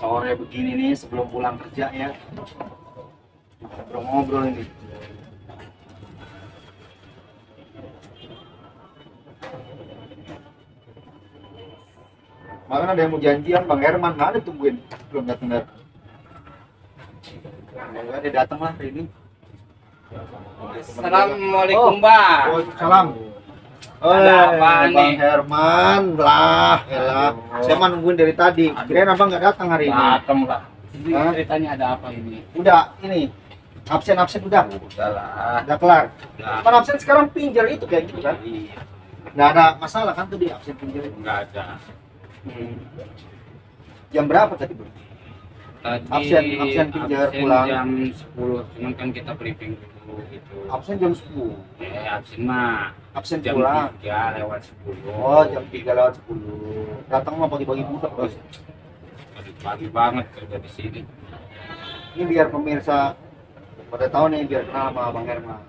sore begini nih sebelum pulang kerja ya. Ngobrol-ngobrol ini. Malah ada yang mau janjian Bang Herman, mana tungguin belum datang. Semoga dia datang lah hari ini. Assalamualaikum Bang. Waalaikumsalam. Ada apa Bang nih? Herman, elah. Saya mah nungguin dari tadi. Kirain abang nggak datang hari ini. Datang lah. Ini Hah? ceritanya ada apa ini? Udah, ini absen udah. Udahlah. Udah kelar. Udah. Kan absen sekarang pinjal itu kayak gitu kan? Iya. Nggak ada masalah kan tuh di absen pinjal itu. Enggak ada. Jam berapa tadi bro? Tadi Absen pinjal pulang. jam 10, cuman kan kita briefing dulu gitu. Absen jam 10. Absen mah Absen jam pulang. 3 lewat 10. Oh, jam 3 lewat 10. Datang mah pagi-pagi budak bos. Pagi banget kerja di sini. Ini biar pemirsa pada tahu nih, biar kenal sama Bang Herman.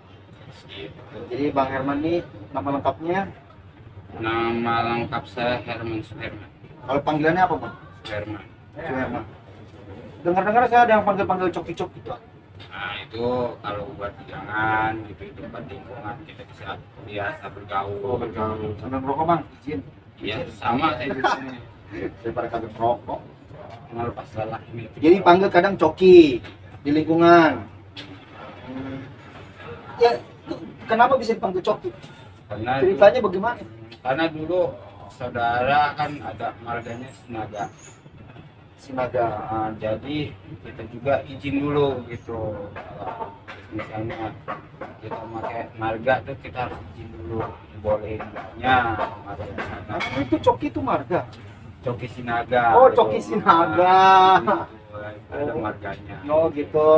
Gitu. Jadi Bang Herman nih nama lengkapnya, Nama lengkap saya Herman Suherman. kalau panggilannya apa Bang? Suherman. Suherman. Dengar-dengar saya ada yang panggil-panggil coki-cok gitu. Nah itu kalau buat jangan gitu itu buat lingkungan kita bisa biasa bergaul. Bergaul. Sambil merokok Bang, izin. Iya sama kayak di sini. Daripada kagak merokok. Melepas lelah ini. Jadi panggil kadang coki di lingkungan. Ya, kenapa bisa dipanggil coki? Karena Ceritanya bagaimana? karena dulu saudara kan ada marganya Sinaga. Sinaga. Nah, jadi kita juga izin dulu gitu. Misalnya kita pakai marga tuh kita harus izin dulu bolehin enggaknya marga di sana. Nah, itu coki itu marga. Coki Sinaga. Oh, Coki Sinaga. Ada marganya. Oh gitu.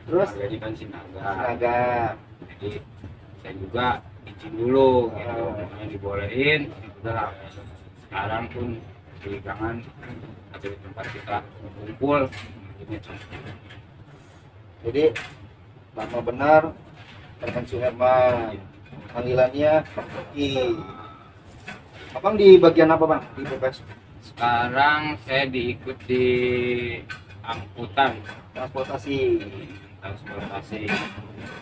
Terus Marganya kan Sinaga. Sinaga. Jadi saya juga izin dulu gitu, makanya dibolehin. Udah lah. Sekarang pun di gangan ada di tempat kita kumpul ini Jadi nama benar Herman Suherman. Panggilannya Coki. Abang di bagian apa Bang? Di BPS sekarang saya diikut di angkutan transportasi transportasi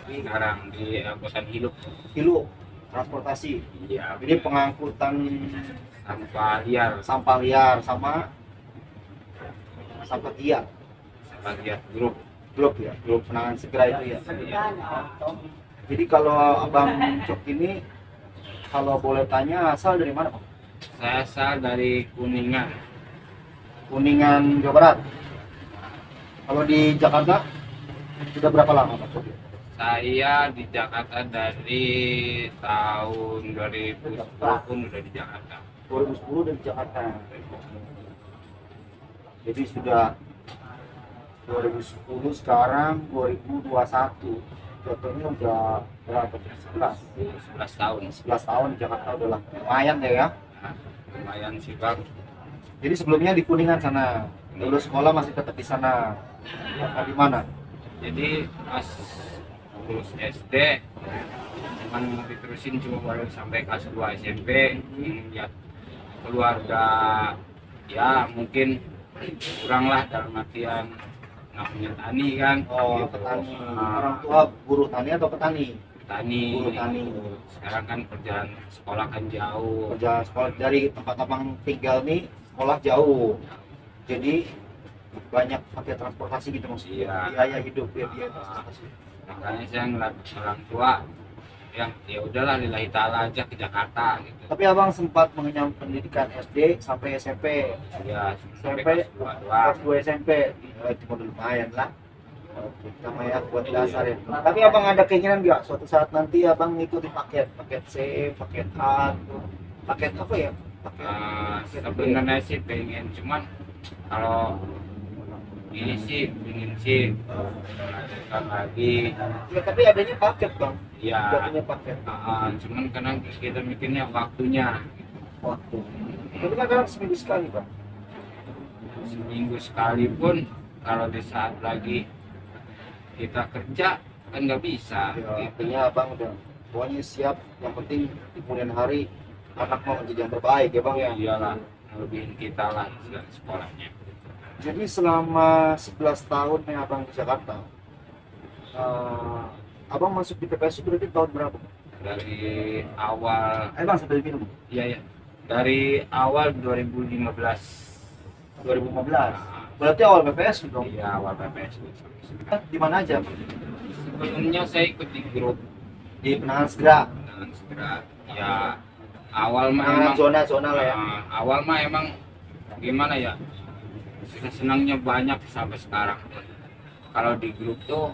sekarang di angkutan hidup. kilo transportasi. Iya, Jadi pengangkutan sampah liar sampah liar sama sampah liar. sampah liar grup. Grup ya, grup penanganan segera itu ya. Iya. Jadi kalau Abang Cok ini kalau boleh tanya asal dari mana Bang? Saya asal dari Kuningan. Kuningan Jawa Barat. Kalau di Jakarta sudah berapa lama Pak Cok? Saya di Jakarta dari tahun 2010 pun udah di Jakarta. 2010 dari Jakarta. Jadi sudah 2010 sekarang 2021. Jatuhnya udah berapa? 11. 11 tahun. 11 tahun di Jakarta udah lah. Lumayan ya. Nah, lumayan sih Bang. Jadi sebelumnya di Kuningan sana. Lulus sekolah masih tetap di sana. Ya, di mana? Jadi pas lulus SD cuman diterusin cuma baru sampai kelas 2 SMP. Ya keluarga ya mungkin kurang lah dalam artian nggak punya tani kan. Oh, gitu. petani. Nah, Orang tua buruh tani atau petani? tani. Buruh tani. Sekarang kan kerjaan sekolah kan jauh. Kerja sekolah dari tempat abang tinggal nih, sekolah jauh. Jadi banyak pakai transportasi gitu maksudnya. Iya. Biaya hidup ya, biaya transportasi. Makanya saya ngeliat orang tua yang ya udahlah lillahi ta'ala aja ke Jakarta gitu. Tapi abang sempat mengenyam pendidikan SD sampai SMP. Ya sampai SMP, kelas 2 doang. kelas 2 SMP. Itu udah lumayan lah. Oke, sama ya buat dasar ya. Tapi abang ada keinginan nggak suatu saat nanti abang ngikuti paket C, paket A, gitu. Paket apa ya? Paket Sebenarnya sih pengen, cuman kalau ini sih pengen sih lanjutkan lagi ya, tapi adanya paket bang. ya. Jatuhnya paket. Cuman kadang kita mikirnya waktunya Waktu. Tapi kan kadang seminggu sekali bang. seminggu sekalipun kalau di saat lagi kita kerja kan nggak bisa Ya, gitu. artinya abang udah pokoknya siap. Yang penting di kemudian hari anak mau menjadi yang terbaik ya bang ya. Iyalah ngelebihin kita lah sekolahnya. Jadi selama 11 tahun nih abang di Jakarta, abang masuk di PPSU berarti tahun berapa? Dari awal, Bang sambil minum. iya ya, dari awal 2015. 2015. Berarti awal PPSU dong. Iya, awal PPS. Di mana aja? Sebelumnya saya ikut di grup Di penanganan segera. dengan segera. Ya, awal mah Penanganan emang zona-zona lah ya. awal mah emang gimana ya? Senangnya banyak sampai sekarang. Kalau di grup tuh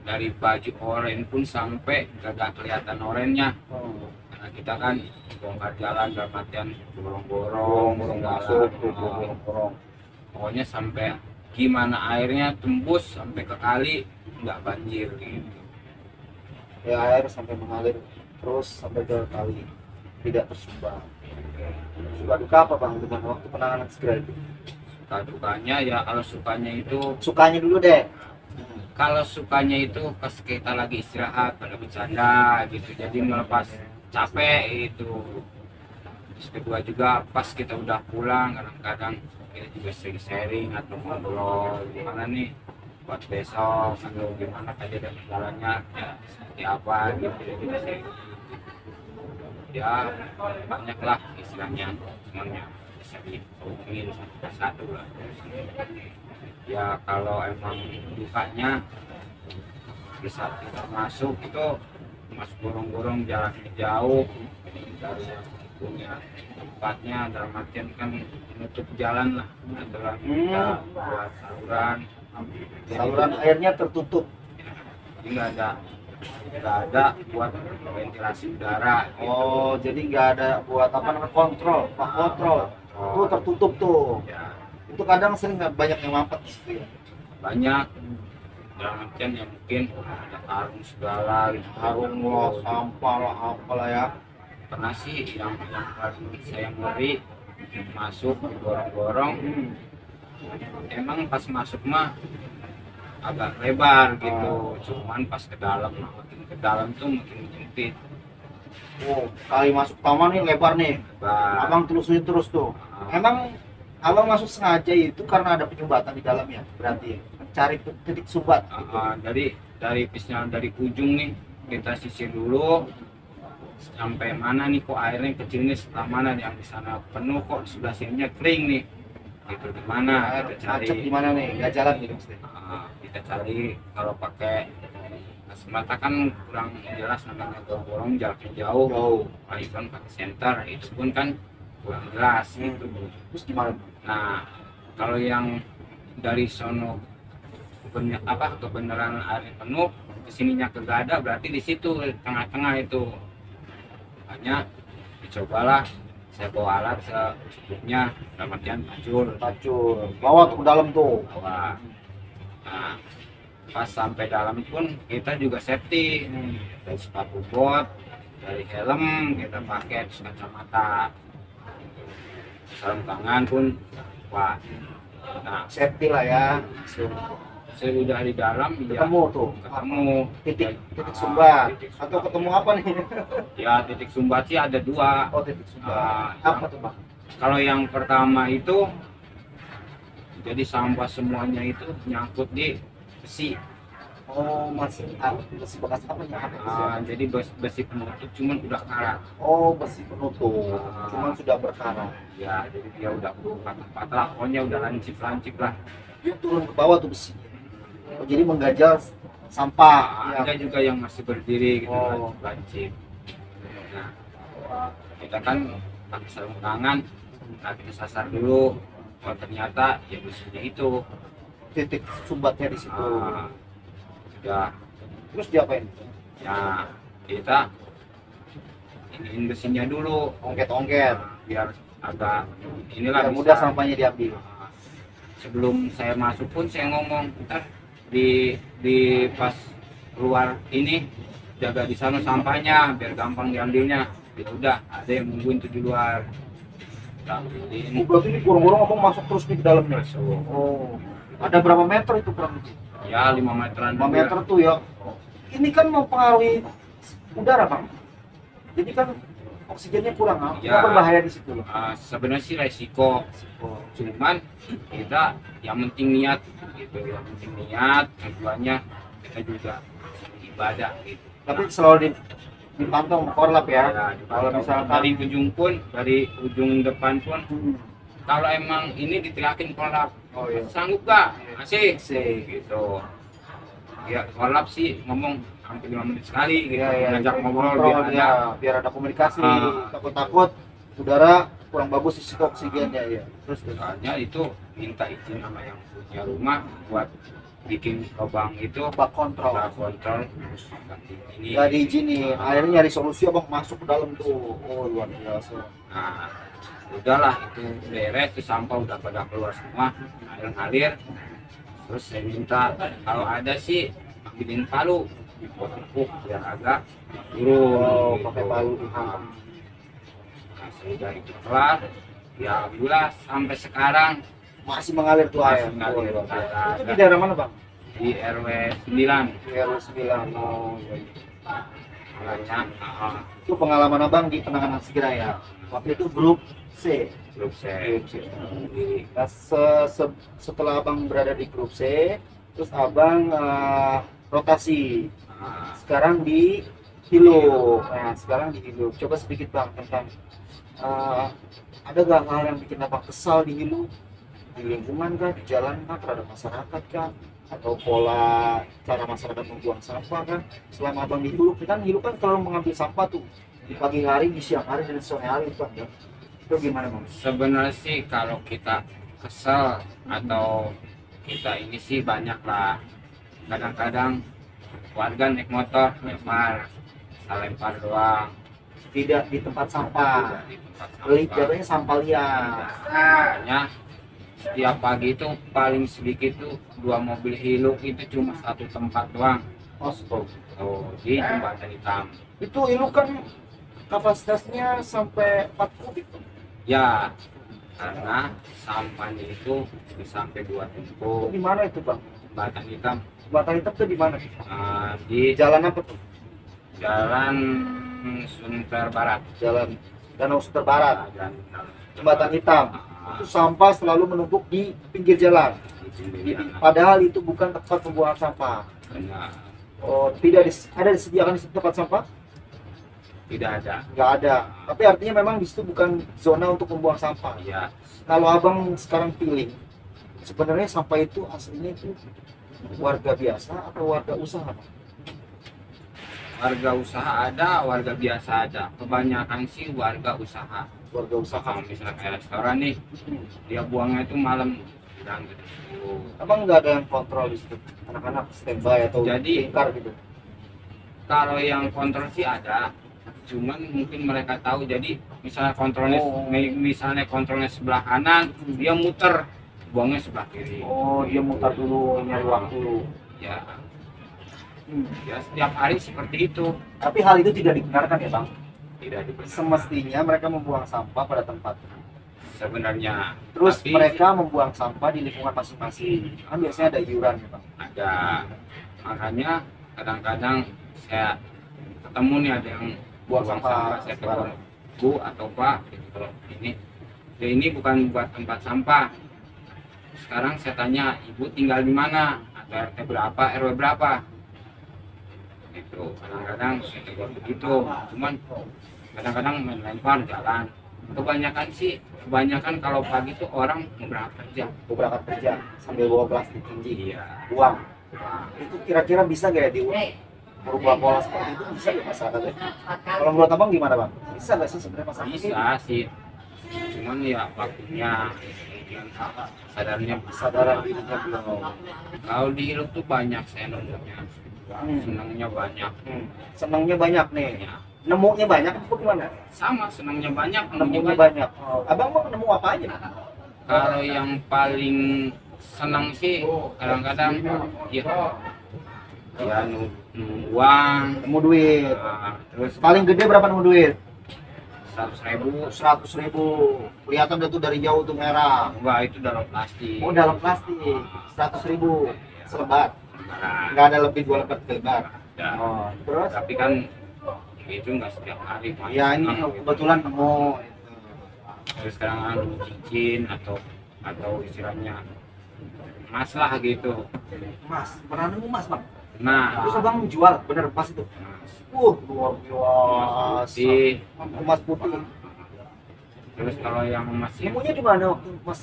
dari baju oren pun sampai gak kelihatan orennya. Oh. Karena kita kan bongkar jalan dalam artian gorong-gorong, Burung segala. masuk, burung. Pokoknya sampai gimana airnya tembus sampai ke kali nggak banjir gitu. Ya air sampai mengalir terus sampai ke kali, tidak tersumbat. Suka duka apa bang dengan waktu penanganan segera itu? Suka dukanya ya, kalau sukanya itu, Sukanya dulu deh. kalau sukanya itu pas kita lagi istirahat pada bercanda gitu, jadi melepas capek itu. Terus kedua juga pas kita udah pulang, kadang-kadang kita juga sering sharing atau ngobrol gimana nih buat besok atau gimana aja dan jalannya ya, seperti apa gitu ya, kita sharing. Ya banyak lah istilahnya, cuman ya bisa dihubungin satu persatu lah. Ya kalau emang dukanya di saat kita masuk itu masuk gorong-gorong jaraknya jauh dari yang punya tempatnya, dalam artian kan menutup jalan lah adalah kita buat saluran. Saluran airnya tertutup. Jadi nggak ada buat ventilasi udara gitu. Oh, jadi nggak ada buat apa namanya kontrol, pak kontrol. Tuh tertutup tuh. Ya, Itu kadang sering nggak banyak yang mampet di situ ya. banyak dalam artian ya mungkin ada karung segala gitu, Harung lah, sampah lah, apalah ya. pernah sih yang paling saya ngeri masuk gorong-gorong, emang pas masuk mah agak lebar gitu, cuman pas ke dalam makin ke dalam tuh makin menyempit. Oh, kali masuk taman nih lebar nih. Lebar. Abang telusuri terus tuh. Emang abang masuk sengaja itu karena ada penyumbatan di dalamnya, berarti ya? Mencari titik sumbat. Dari pisnya dari ujung nih kita sisir dulu sampai mana nih kok airnya kecil nih, setelah mana yang di sana penuh kok di sebelah sininya kering nih, itu di mana Air kita cari. macet di mana nih? Nggak jalan gitu mesti. Kita cari, kalau pakai semata kan kurang jelas namanya gorong jaraknya jauh. Jauh. Apalagi kan pakai senter itu pun kan kurang jelas gitu. Terus gimana? Nah kalau yang dari sono kebenaran air penuh kesininya kagak ada, berarti di situ tengah-tengah itu. Makanya dicobalah saya bawa alat secukupnya, dalam artian Pacul. Bawa tuh ke dalam tuh. bawa. Nah, pas sampai dalam pun kita juga safety, dari sepatu bot, dari helm kita pakai, terus kacamata, sarung tangan pun wah. Nah, Safety lah ya. saya udah di dalam ya Ketemu tuh. ketemu Titik sumbat. titik Atau sumbat. ketemu apa nih? Ya titik sumbat sih ada dua. Oh, titik sumbat. Ah, Apa tuh bang? Kalau yang pertama itu jadi sampah semuanya itu nyangkut di besi. Oh, masih besi bekas apa ya? Apa besi? Jadi besi penutup cuman udah karat. Oh, besi penutup. Cuman sudah berkarat. Ya jadi dia udah patah-patah, pokoknya udah lancip lah. Dia turun ke bawah tuh besi. Oh, jadi menggajal sampah. Ada juga yang masih berdiri gitu, Oh. lancip. Nah, kita kan pakai sarung tangan, nah kita sasar dulu. Oh, ternyata ya besinya itu. Titik sumbatnya di situ. Sudah, Terus diapain? ya kita iniin besinya dulu. Ongket-ongket. Biar agak inilah Biar bisa. mudah sampahnya diambil. Sebelum saya masuk pun saya ngomong, ntar di pas keluar ini jaga di sana sampahnya biar gampang diambilnya. Ya udah, ada yang nungguin tuh di luar. Kita ambilin. Oh, berarti ini gorong-gorong apa masuk terus nih ke dalamnya? Masuk. Oh, ada berapa meter itu kurang lebih? Ya 5 meteran 5 meter tuh ya. Ini kan mempengaruhi udara bang. Jadi kan oksigennya kurang, Ya. nggak berbahaya di situ. Sebenarnya sih resiko, cuman kita yang penting niat gitu, yang penting niat, keduanya kita juga ibadah gitu. Tapi selalu dipantau korlap ya. Ya, Kalau misalkan dari ujung pun, dari ujung depan pun, Hmm. kalau emang ini diteriakin kolap, Oh iya. sanggup gak? Masih, Asik. gitu. Ya kolap sih ngomong hampir 5 menit sekali gitu, Iya, iya. ngajak ngobrol Kontrol biar ya, ada. biar ada komunikasi. Ah. Takut-takut udara kurang bagus isi oksigennya ya. Terus Soalnya itu minta izin sama yang punya rumah buat bikin lubang itu, bak kontrol. kita kontrol ini. Nggak diizinin, akhirnya nyari solusi abang masuk ke dalam tuh. Oh luar biasa. Nah, udahlah itu beres, tuh sampah udah pada keluar semua, air ngalir. Terus saya minta kalau ada sih ambilin palu, buat empuk biar agak turun. Oh, gitu. pakai palu. Nah, sudah itu kelar, ya alhamdulillah sampai sekarang Masih mengalir tuh air. masih ngalir. Oh, luar biasa. Kagak Itu di ada. daerah mana bang? Di RW 9 Di RW 9. Oh, iya. makanya Itu pengalaman abang di penanganan segera ya. Waktu itu grup C. grup saya Grup C. di Nah, setelah abang berada di grup C, terus abang rotasi. Sekarang di Hilo. Nah, sekarang di Hilo. Coba sedikit bang tentang ada gak hal yang bikin abang kesal di Hilo? Di lingkungan kah, di jalan kah, terhadap masyarakat kah, atau pola cara masyarakat membuang sampah kan? Selama abang di Hilo, kan Hilo kan kalau mengambil sampah tuh di pagi hari, di siang hari, dan di sore hari bang ya. Itu gimana bang? sebenarnya sih kalau kita kesel atau kita ini sih banyak lah, kadang-kadang warga naik motor lempar doang, Tidak di tempat sampah. di tempat Jatuhnya sampah liar. makanya setiap pagi itu paling sedikit tuh 2 mobil Hilux itu cuma satu tempat doang, Ospol. tuh di jembatan hitam. Itu Hilo kan kapasitasnya sampai 4 kubik. Ya karena sampahnya itu bisa sampai 2 Itu tumpuk. di mana itu bang? Jembatan hitam Jembatan hitam itu di mana? di Di jalan apa tuh? Jalan Sunter Barat. Jalan Danau Sunter Barat. Jalan Jembatan hitam. Itu sampah selalu menumpuk di pinggir jalan. Padahal itu bukan tempat pembuangan sampah. Benar. Oh, ada disediakan di situ tempat sampah? Tidak ada. Nggak ada. Tapi artinya memang di situ bukan zona untuk membuang sampah. Ya, Kalau abang sekarang pilih, sebenarnya sampah itu aslinya itu warga biasa atau warga usaha? warga usaha ada, warga biasa ada. Kebanyakan sih warga usaha. Warga usaha. Kalau misalnya kayak restoran nih, dia buangnya itu malam dan gitu. Abang nggak ada yang kontrol di situ, anak-anak standby atau Jadi- lingkar gitu. Kalau yang kontrol sih ada, cuman mungkin mereka tahu. Jadi misalnya kontrolnya, Oh. misalnya kontrolnya sebelah kanan, dia muter, buangnya sebelah kiri. Oh, dia mutar dulu, nyari waktu. Ya, ya setiap hari seperti itu. Tapi hal itu tidak dibenarkan ya bang. Tidak dibenarkan. Semestinya mereka membuang sampah pada tempatnya. Sebenarnya. Terus Tapi mereka membuang sampah di lingkungan masing-masing. Kan biasanya ada iuran ya bang. ada, makanya kadang-kadang saya ketemu nih ada yang Buang buang sampah sampah, saya tegur, sembarangan. Bu atau Pak, gitu, kalau ini ya ini bukan buat tempat sampah. Sekarang saya tanya, Ibu tinggal di mana, ada RT berapa, RW berapa, gitu. Kadang-kadang saya tegur begitu, cuman kadang-kadang melempar jalan. Kebanyakan kalau pagi tuh orang berangkat kerja. Gue berangkat kerja sambil bawa plastik tinggi, Iya. buang. Itu kira-kira bisa gak ya merubah pola seperti itu, bisa ya masyarakat ya? Kalau menurut abang gimana bang? Bisa gak sih sebenarnya masyarakat? Bisa sih, cuman ya waktunya mungkin sadarnya Kesadaran dirinya belum. kalau di Hilux tuh banyak senangnya, senangnya banyak. Senangnya banyak nih. Ya, Nemunya banyak apa gimana? sama senangnya banyak, Nemunya nemunya banyak. banyak. Abang mau nemu apa aja? Kalau yang paling senang sih kadang-kadang ya nemu uang, Nemu duit. terus Paling gede berapa nemu duit? 100.000. 100.000. Kelihatan udah tuh dari jauh tuh merah. Enggak, itu dalam plastik. Oh dalam plastik. 100.000 selebar. Nah, Nggak ada lebih 2 lembar selebar. ya. Oh, terus? Tapi kan itu nggak setiap hari Mas. Ya ini Gitu. kebetulan nemu itu. Terus sekarang cincin atau istilahnya emas lah gitu. Mas, pernah nemu mas bang? Nah, Terus abang jual, bener emas itu? emas Luar biasa. putih. Emas putih. Terus kalau yang emas yang Nemunya di mana waktu mas?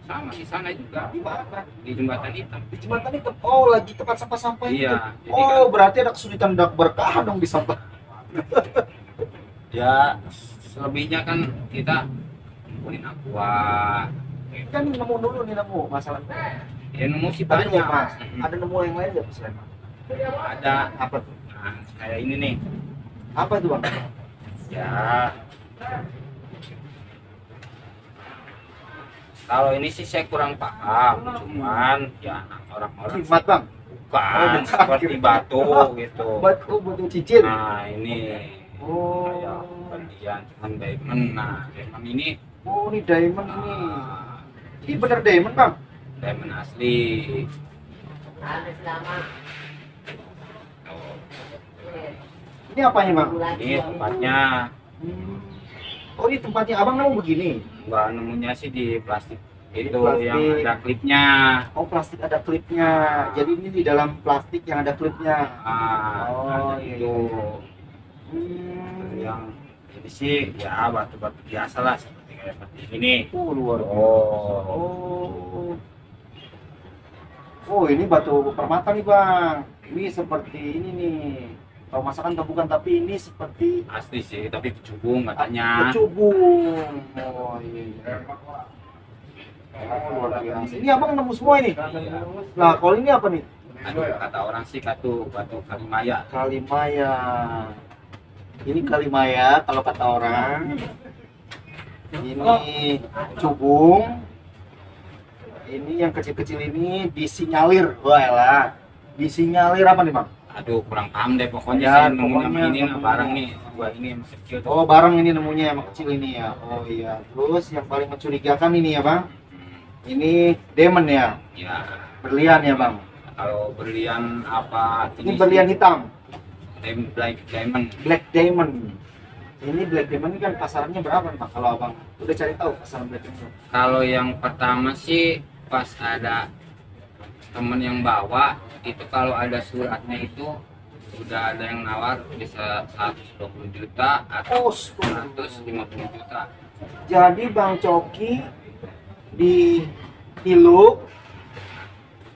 sama di sana juga Di mana? di jembatan hitam. Di jembatan itu. Oh, lagi tempat sampah-sampah itu. Iya, jadi Oh, berarti ada kesulitan berkah dong di sampah. ya selebihnya kan kita kumpulin aqua. Kan nemu dulu nih nemu masalahnya. Ya nemu sih Ada nemu banyak. mas. Ada nemu yang lain nggak selain mas? Ada. Apa tuh? Nah, kayak ini nih. Apa itu bang? Ya. Kalau ini sih saya kurang paham, cuman ya orang-orang Jimat bang. bukan Oh, seperti batu gitu. Batu cincin. Nah ini Oh. kayak berlian, cuman diamond. Nah diamond ini Oh, ini diamond ini. ah, Ini bener diamond bang. diamond asli. Tuh, Ini apanya bang? ini tempatnya Hmm. Oh, ini tempatnya abang nemu begini. nggak nemunya sih di plastik itu plastik. yang ada klipnya. Oh, plastik ada klipnya. Jadi ini di dalam plastik yang ada klipnya. Oh, Ada iya, itu. iya. Hmm. Yang ini sih ya batu-batu biasa lah seperti kayak seperti ini. Luar biasa. Oh, Oh. Oh, ini batu permata nih bang. Ini seperti ini nih. Tahu masakan atau bukan? Tapi ini seperti asli sih, tapi kecubung katanya. kecubung. Oh iya. Iya. Oh, luar biasa. Ini abang nemu semua ini. Iya. Nah, kalau ini apa nih? Aduh, kata orang sih batu kalimaya. Kalimaya. Ini kalimaya kalau kata orang. Ini cubung. Ini yang kecil-kecil ini disinyalir. Wah lah. Disinyalir apa nih bang? Aduh, kurang paham deh pokoknya Ya, saya nemunya pokoknya sama ini nah, nemunya. barang nih dua ini yang kecil tuh. Oh, barang ini nemunya yang kecil ini ya. Oh iya. Terus yang paling mencurigakan ini ya bang. Ini diamond ya. Ya, Berlian ya bang. kalau berlian apa Ini berlian hitam. black diamond. Black diamond. Ini black diamond ini kan pasarannya berapa nih bang? Kalau abang udah cari tahu pasaran black diamond. Kalau yang pertama sih pas ada temen yang bawa itu kalau ada suratnya itu udah ada yang nawar bisa 120 juta atau Oh, 150 juta. jadi Bang Coki di Hiluk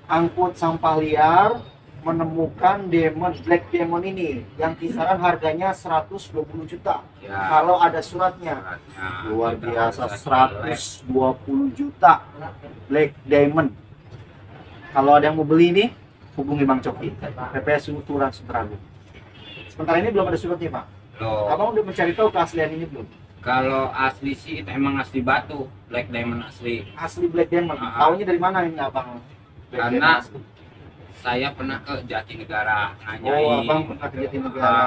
angkut sampah liar menemukan diamond black diamond ini yang kisaran harganya 120 juta. Ya, Kalau ada suratnya. suratnya Luar kita biasa, bisa 120 juta black diamond. Kalau ada yang mau beli nih, hubungi Bang Coki, PPS Sulturan Sutragu. Sementara ini belum ada suratnya Pak. loh. Abang udah mencari tahu keaslian ini belum? Kalau asli sih itu emang asli batu, black diamond asli. Asli black diamond. Ah. Taunya dari mana ini Abang? Black Karena diamond asli? Saya pernah ke Jatinegara nanyain. Oh, Abang pernah ke Jatinegara.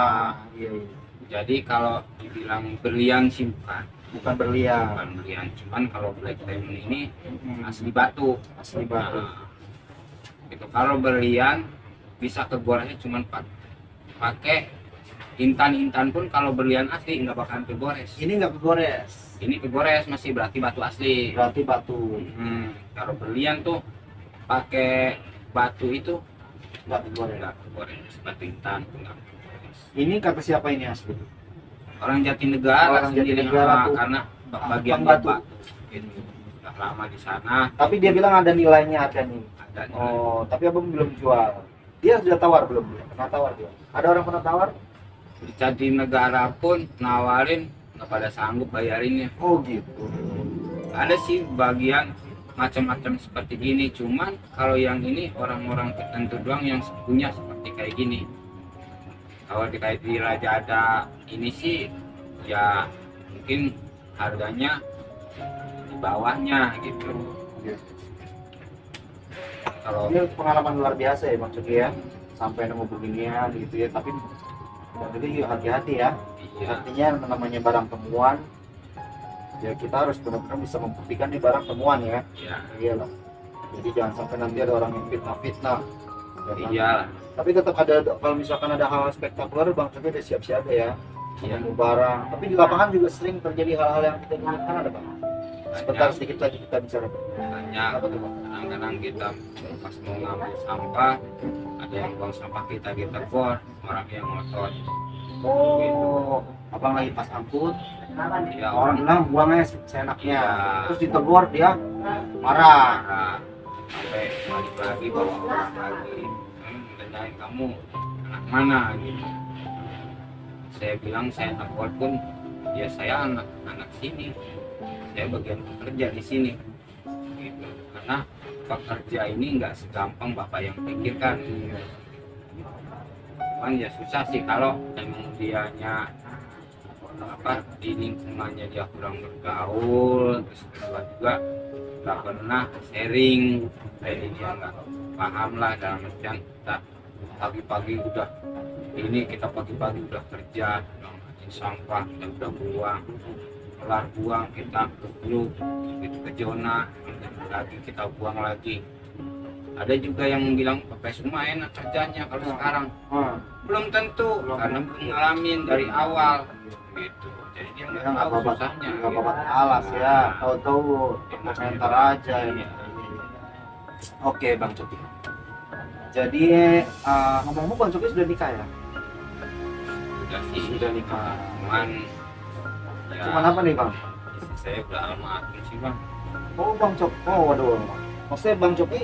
Iya, iya. Jadi kalau dibilang berlian sih bukan, Bukan berlian. bukan berlian. Cuman kalau black diamond ini Hmm, asli batu. asli batu. Nah, gitu. Kalau berlian bisa kegoresnya cuman pakai intan pun kalau berlian asli nggak bakalan kegores. Ini nggak kegores. Ini kegores masih berarti batu asli. Berarti batu. Kalau berlian tuh pakai batu itu Nggak kegores. nggak kegores, batu intan tuh nggak kegores. Ini kata siapa ini asli? Orang Jatinegara Orang sendiri Jatinegara tuh. karena bagian Batu. batu gitu. Udah lama di sana Tapi dia bilang ada nilainya ada nih. ada nilai. Oh, tapi Abang belum jual. Dia sudah tawar belum? Pernah tawar dia? Ada orang pernah tawar? Di Jatinegara pun nawarin nggak pada sanggup bayarinnya. Oh gitu. Ada sih bagian macam-macam seperti gini, cuman kalau yang ini orang-orang tertentu doang yang punya seperti kayak gini. Kalau dikait di Raja ada ini sih ya mungkin harganya di bawahnya gitu. Kalau Ini pengalaman luar biasa ya Bang Coki ya. Sampai nemu beginian gitu ya. Tapi jadi yuk hati-hati ya. iya, Artinya namanya barang temuan, ya kita harus benar-benar bisa membuktikan di barang temuan ya. iya, Iyalah. Jadi jangan sampai nanti ada orang yang fitnah-fitnah. Ya kan? iya. Tapi tetap ada, kalau misalkan ada hal spektakuler Bang Coki udah siap siaga ya. Iya. nemu barang. Tapi di lapangan juga sering terjadi hal-hal yang tidak diinginkan, ada Bang? Sebentar sedikit lagi kita bicara. Banyak. Apa tuh Bang? Kadang-kadang kita pas mau ngambil sampah, ada yang buang sampah kita tegur, orang yang ngotot. Oh, abang lagi pas angkut, Ya orang bilang buangnya seenaknya, Iya. terus ditegur dia marah. marah sampai balik lagi bawa orang lagi, tanyain kamu anak mana gitu. Saya bilang saya anak walaupun ya saya anak sini, saya bagian pekerja di sini gitu. Karena pekerja ini nggak segampang bapak yang pikirkan, cuman ya susah sih kalau emang dianya apa di lingkungannya dia kurang bergaul, terus kedua juga nggak pernah sharing, jadi dia nggak paham lah dalam artian kita pagi-pagi udah ini, kita pagi-pagi udah kerja, udah ngangkatin sampah, kita udah buang, kelar buang kita belum gitu ke zona, lagi kita buang lagi. Ada juga yang bilang pakai semua enak kerjanya kalau sekarang, belum tentu karena belum ngalamin dari awal gitu, jadi dia nggak Nggak tahu apa-apa, susahnya nggak gitu. apa-apa alas ya, tahu-tahu komentar aja ya. Iya. Oke Bang Coki. Jadi ngomong-ngomong Bang Coki sudah nikah ya? Udah sih, Sudah nikah. cuman ya Cuman apa nih Bang? istri saya udah almarhum sih bang. Oh Bang Coki, oh waduh. Maksudnya Bang Coki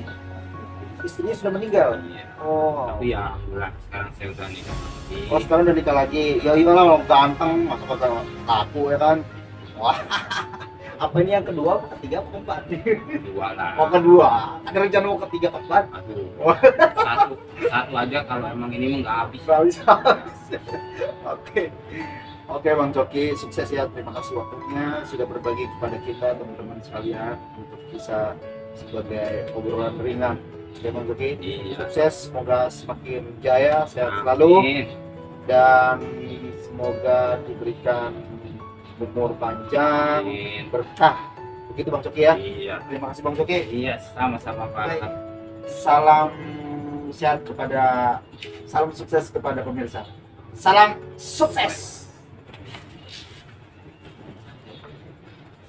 istrinya sudah meninggal? Iya. Oh. Tapi ya alhamdulillah sekarang saya udah nikah lagi. Oh sekarang udah nikah lagi. Ya iyalah lo ganteng, masuk kata laku ya kan. Wah. Apa ini yang kedua, apa ketiga, apa keempat? Dua lah. Oh kedua. Ada rencana mau ketiga, keempat? Aduh. Wah. Satu aja kalau emang ini mah nggak habis. Habis. Oke. Oke Bang Coki, sukses ya. Terima kasih waktunya sudah berbagi kepada kita teman-teman sekalian untuk bisa sebagai obrolan ringan. Oke Bang Coki, Iya. sukses, semoga semakin jaya, sehat selalu. Amin. Dan semoga diberikan umur panjang, Amin. berkah. Begitu Bang Coki ya. Iya. Terima kasih Bang Coki. Iya, sama-sama Baik. Pak. Salam sehat kepada, salam sukses kepada pemirsa. Salam sukses.